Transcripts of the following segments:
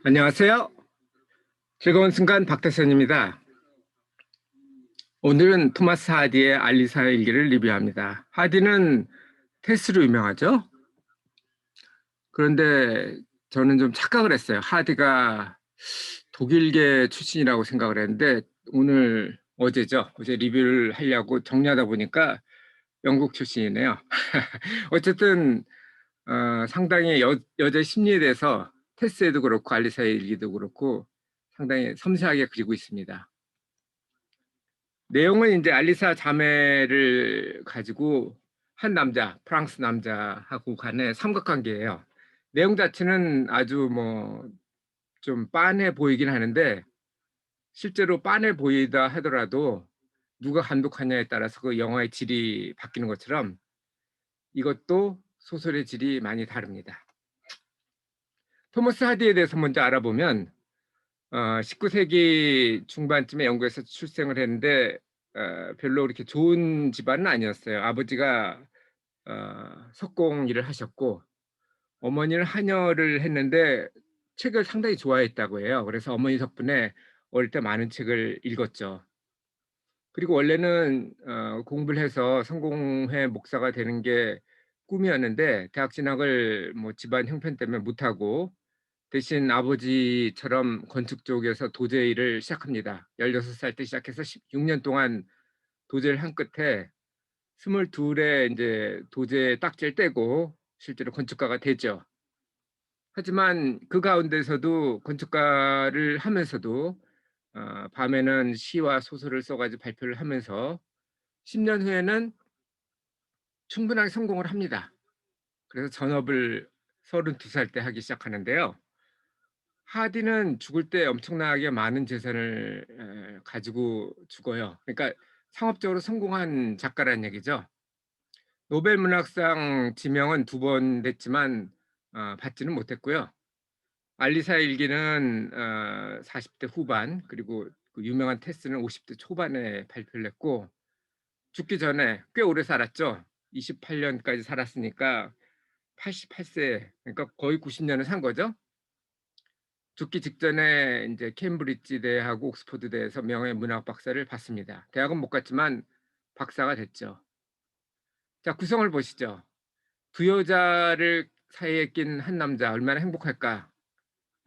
안녕하세요. 즐거운 순간 박태선입니다. 오늘은 토마스 하디의 알리사의 일기를 리뷰합니다. 하디는 테스로 유명하죠? 그런데 저는 좀 착각을 했어요. 하디가 독일계 출신이라고 생각을 했는데 어제죠. 어제 리뷰를 하려고 정리하다 보니까 영국 출신이네요. 어쨌든 상당히 여자 심리에 대해서 테스에도 그렇고 알리사의 일기도 그렇고 상당히 섬세하게 그리고 있습니다. 내용은 이제 알리사 자매를 가지고 한 남자, 프랑스 남자하고 간의 삼각관계예요. 내용 자체는 아주 뭐 좀 빤해 보이긴 하는데 실제로 빤해 보이다 하더라도 누가 감독하냐에 따라서 그 영화의 질이 바뀌는 것처럼 이것도 소설의 질이 많이 다릅니다. 토머스 하디에 대해서 먼저 알아보면 19세기 중반쯤에 영국에서 출생을 했는데 별로 그렇게 좋은 집안은 아니었어요. 아버지가 석공 일을 하셨고 어머니는 한여를 했는데 책을 상당히 좋아했다고 해요. 그래서 어머니 덕분에 어릴 때 많은 책을 읽었죠. 그리고 원래는 공부를 해서 성공회 목사가 되는 게 꿈이었는데 대학 진학을 뭐 집안 형편 때문에 못하고 대신 아버지처럼 건축 쪽에서 도제 일을 시작합니다. 16살 때 시작해서 16년 동안 도제를 한 끝에 22에 이제 도제 딱지를 떼고 실제로 건축가가 되죠. 하지만 그 가운데서도 건축가를 하면서도 밤에는 시와 소설을 써가지고 발표를 하면서 10년 후에는 충분하게 성공을 합니다. 그래서 전업을 32살 때 하기 시작하는데요. 하디는 죽을 때 엄청나게 많은 재산을 가지고 죽어요. 그러니까 상업적으로 성공한 작가라는 얘기죠. 노벨 문학상 지명은 2번 됐지만 받지는 못했고요. 알리사 일기는 40대 후반 그리고 그 유명한 테스는 50대 초반에 발표를 했고 죽기 전에 꽤 오래 살았죠. 28년까지 살았으니까 88세 그러니까 거의 90년을 산 거죠. 죽기 직전에 이제 케임브리지 대하고 옥스퍼드 대에서 명예 문학 박사를 받습니다. 대학은 못 갔지만 박사가 됐죠. 자, 구성을 보시죠. 두 여자를 사이에 낀 한 남자 얼마나 행복할까?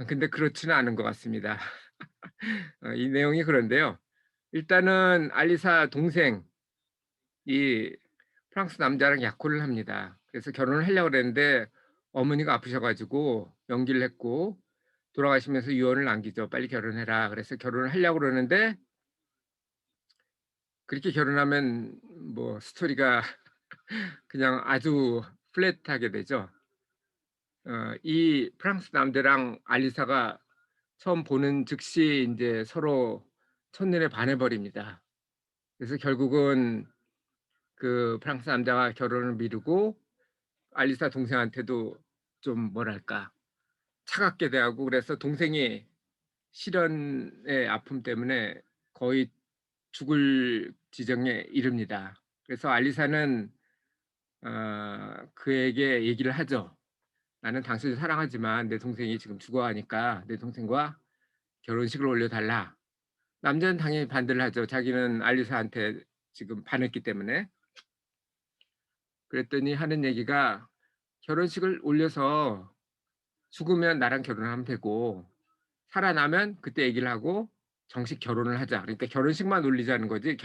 근데 그렇지는 않은 것 같습니다. 이 내용이 그런데요. 일단은 알리사 동생이 프랑스 남자랑 약혼을 합니다. 그래서 결혼을 하려고 그랬는데 어머니가 아프셔가지고 연기를 했고 돌아가시면서 유언을 남기죠. 빨리 결혼해라. 그래서 결혼을 하려고 그러는데 그렇게 결혼하면 뭐 스토리가 그냥 아주 플랫하게 되죠. 이 프랑스 남자랑 알리사가 처음 보는 즉시 이제 서로 첫눈에 반해버립니다. 그래서 결국은 그 프랑스 남자가 결혼을 미루고 알리사 동생한테도 좀 뭐랄까 차갑게 대하고 그래서 동생이 실연의 아픔 때문에 거의 죽을 지경에 이릅니다. 그래서 알리사는 그에게 얘기를 하죠. 나는 당신을 사랑하지만 내 동생이 지금 죽어가니까 내 동생과 결혼식을 올려달라. 남자는 당연히 반대를 하죠. 자기는 알리사한테 지금 반했기 때문에. 그랬더니 하는 얘기가 결혼식을 올려서 죽으면 나랑 결혼하면 되고 살아나면 그때 얘기를 하고 정식 결혼을 하자. 그러니까 결혼식만 올리자는 거지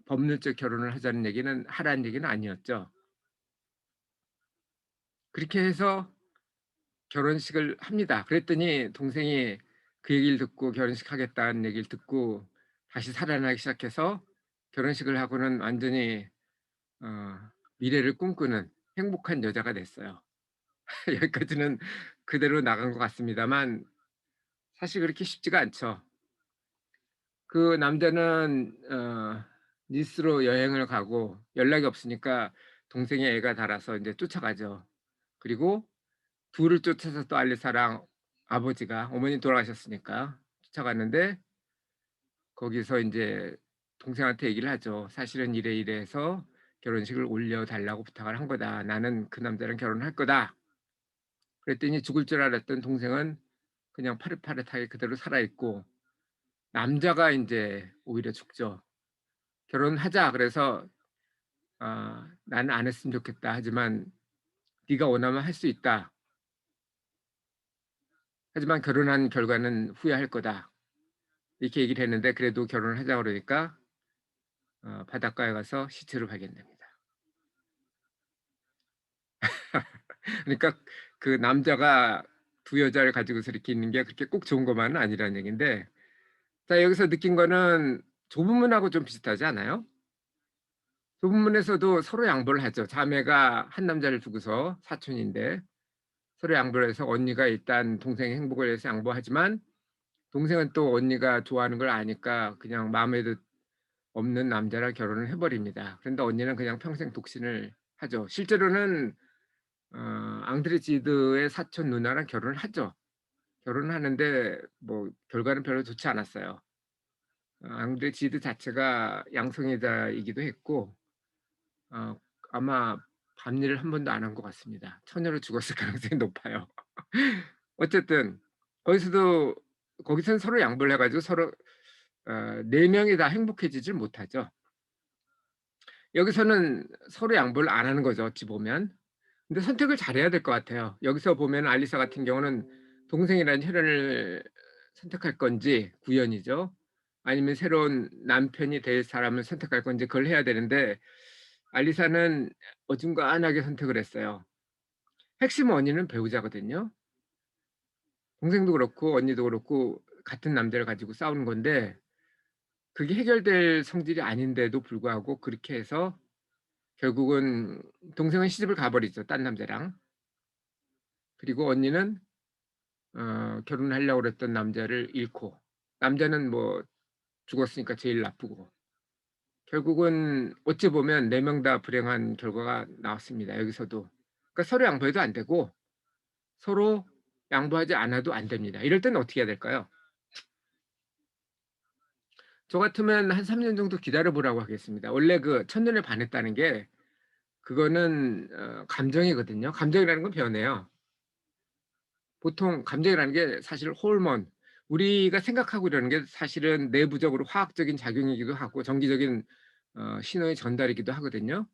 법률적 결혼을 하자는 얘기는 하라는 얘기는 아니었죠. 그렇게 해서 결혼식을 합니다. 그랬더니 동생이 그 얘기를 듣고 결혼식 하겠다는 얘기를 듣고 다시 살아나기 시작해서 결혼식을 하고는 완전히 어, 미래를 꿈꾸는 행복한 여자가 됐어요. 여기까지는 그대로 나간 것 같습니다만 사실 그렇게 쉽지가 않죠. 그 남자는 니스로 여행을 가고 연락이 없으니까 동생의 애가 달아서 이제 쫓아가죠. 그리고 둘을 쫓아서 또 알리사랑 아버지가 어머니 돌아가셨으니까 쫓아갔는데 거기서 이제 동생한테 얘기를 하죠. 사실은 이래 이래 해서 결혼식을 올려달라고 부탁을 한 거다. 나는 그 남자랑 결혼할 거다. 그랬더니 죽을 줄 알았던 동생은 그냥 파릇파릇하게 그대로 살아 있고 남자가 인제 오히려 죽죠. "결혼하자." 그래서 "나는 안 했으면 좋겠다. 하지만 네가 원하면 할 수 있다. 하지만 결혼한 결과는 후회할 거다." 이렇게 얘기를 했는데 그래도 결혼을 하자고 그러니까 바닷가에 가서 시체를 발견됩니다. 그러니까 그 남자가 두 여자를 가지고서 이렇게 있는 게 그렇게 꼭 좋은 것만은 아니라는 얘기인데 자 여기서 느낀 거는 좁은 문하고 좀 비슷하지 않아요? 좁은 문에서도 서로 양보를 하죠. 자매가 한 남자를 두고서 사촌인데 서로 양보를 해서 언니가 일단 동생의 행복을 위해서 양보하지만 동생은 또 언니가 좋아하는 걸 아니까 그냥 마음에도 없는 남자랑 결혼을 해 버립니다. 그런데 언니는 그냥 평생 독신을 하죠. 실제로는 앙드레지드의 사촌 누나랑 결혼을 하죠. 결혼을 하는데 뭐 결과는 별로 좋지 않았어요. 앙드레지드 자체가 양성애자이기도 했고 어 아마 밤일을 한 번도 안 한 것 같습니다. 처녀로 죽었을 가능성이 높아요. 어쨌든 거기서도 거기서는 서로 양보를 해 가지고 서로 4 명이 다 행복해지질 못하죠. 여기서는 서로 양보를 안 하는 거죠 어찌 보면. 근데 선택을 잘해야 될 것 같아요. 여기서 보면 알리사 같은 경우는 동생이라는 혈연을 선택할 건지 구연이죠. 아니면 새로운 남편이 될 사람을 선택할 건지 그걸 해야 되는데 알리사는 어중간하게 선택을 했어요. 핵심 원인은 배우자거든요. 동생도 그렇고 언니도 그렇고 같은 남자를 가지고 싸우는 건데 그게 해결될 성질이 아닌데도 불구하고 그렇게 해서 결국은 동생은 시집을 가 버리죠, 딴 남자랑. 그리고 언니는 결혼하려고 그랬던 남자를 잃고 남자는 뭐 죽었으니까 제일 나쁘고 결국은 어찌 보면 4명 다 불행한 결과가 나왔습니다, 여기서도. 그러니까 서로 양보해도 안 되고 서로 양보하지 않아도 안 됩니다. 이럴 때는 어떻게 해야 될까요? 저 같으면 한 3년 정도 기다려 보라고 하겠습니다. 원래 그 첫눈에 반했다는 게 그거는 감정이거든요. 감정이라는 건 변해요. 보통 감정이라는 게 사실 호르몬 우리가 생각하고 이러는 게 사실은 내부적으로 화학적인 작용이기도 하고 정기적인 신호의 전달이기도 하거든요.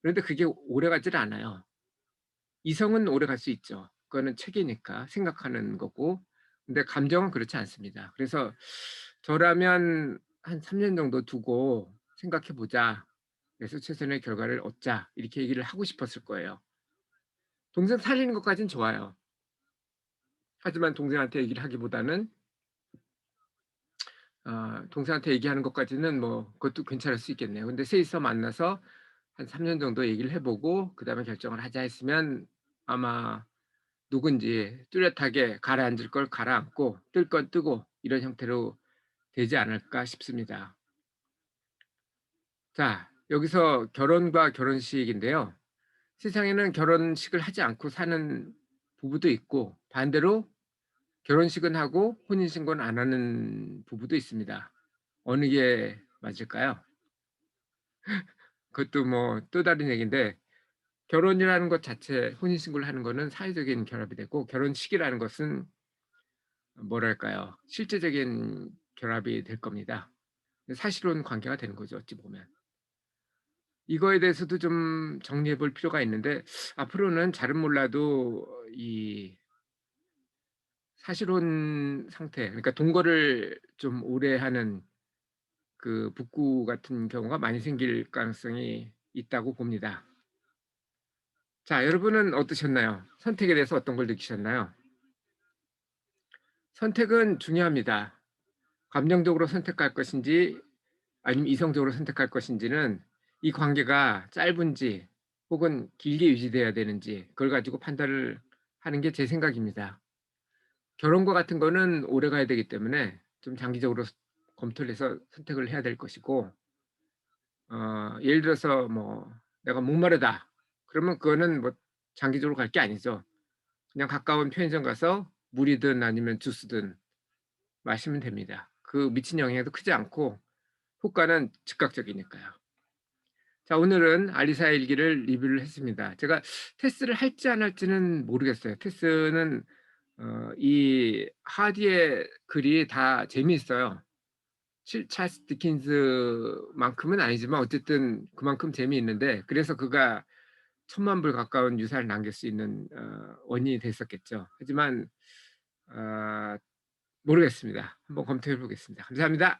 그런데 그게 오래가질 않아요. 이성은 오래갈 수 있죠. 그거는 책이니까 생각하는 거고. 근데 감정은 그렇지 않습니다. 그래서 저라면 한 3년 정도 두고 생각해 보자. 그래서 최선의 결과를 얻자. 이렇게 얘기를 하고 싶었을 거예요. 동생 살리는 것까진 좋아요. 하지만 동생한테 얘기를 하기보다는 동생한테 얘기하는 것까지는 뭐 그것도 괜찮을 수 있겠네요. 근데 셋이서 만나서 한 3년 정도 얘기를 해 보고 그다음에 결정을 하자 했으면 아마 누군지 뚜렷하게 가라앉을 걸 가라앉고 뜰 건 뜨고 이런 형태로 되지 않을까 싶습니다. 자 여기서 결혼과 결혼식인데요. 세상에는 결혼식을 하지 않고 사는 부부도 있고 반대로 결혼식은 하고 혼인 신고는 안 하는 부부도 있습니다. 어느 게 맞을까요? 그것도 뭐 또 다른 얘기인데 결혼이라는 것 자체 혼인 신고를 하는 거는 사회적인 결합이 되고 결혼식이라는 것은 뭐랄까요? 실제적인 결합이 될 겁니다. 사실혼 관계가 되는 거죠, 어찌 보면. 이거에 대해서도 좀 정리해 볼 필요가 있는데 앞으로는 잘은 몰라도 이 사실혼 상태 그러니까 동거를 좀 오래 하는 그 부부 같은 경우가 많이 생길 가능성이 있다고 봅니다. 자 여러분은 어떠셨나요? 선택에 대해서 어떤 걸 느끼셨나요? 선택은 중요합니다. 감정적으로 선택할 것인지 아니면 이성적으로 선택할 것인지는 이 관계가 짧은지 혹은 길게 유지돼야 되는지 그걸 가지고 판단을 하는 게 제 생각입니다. 결혼과 같은 거는 오래 가야 되기 때문에 좀 장기적으로 검토를 해서 선택을 해야 될 것이고 예를 들어서 뭐 "내가 목마르다." 그러면 그거는 뭐 장기적으로 갈 게 아니죠. 그냥 가까운 편의점 가서 물이든 아니면 주스든 마시면 됩니다. 그 미친 영향도 크지 않고 효과는 즉각적이니까요. 자, 오늘은 알리사 일기를 리뷰를 했습니다. 제가 테스를 할지 안 할지는 모르겠어요. 테스는 이 하디의 글이 다 재미있어요. 찰스 디킨스만큼은 아니지만 어쨌든 그만큼 재미있는데, 그래서 그가 1,000만 불 가까운 유산을 남길 수 있는 원인이 됐었겠죠. 하지만 어 모르겠습니다. 한번 검토해 보겠습니다. 감사합니다.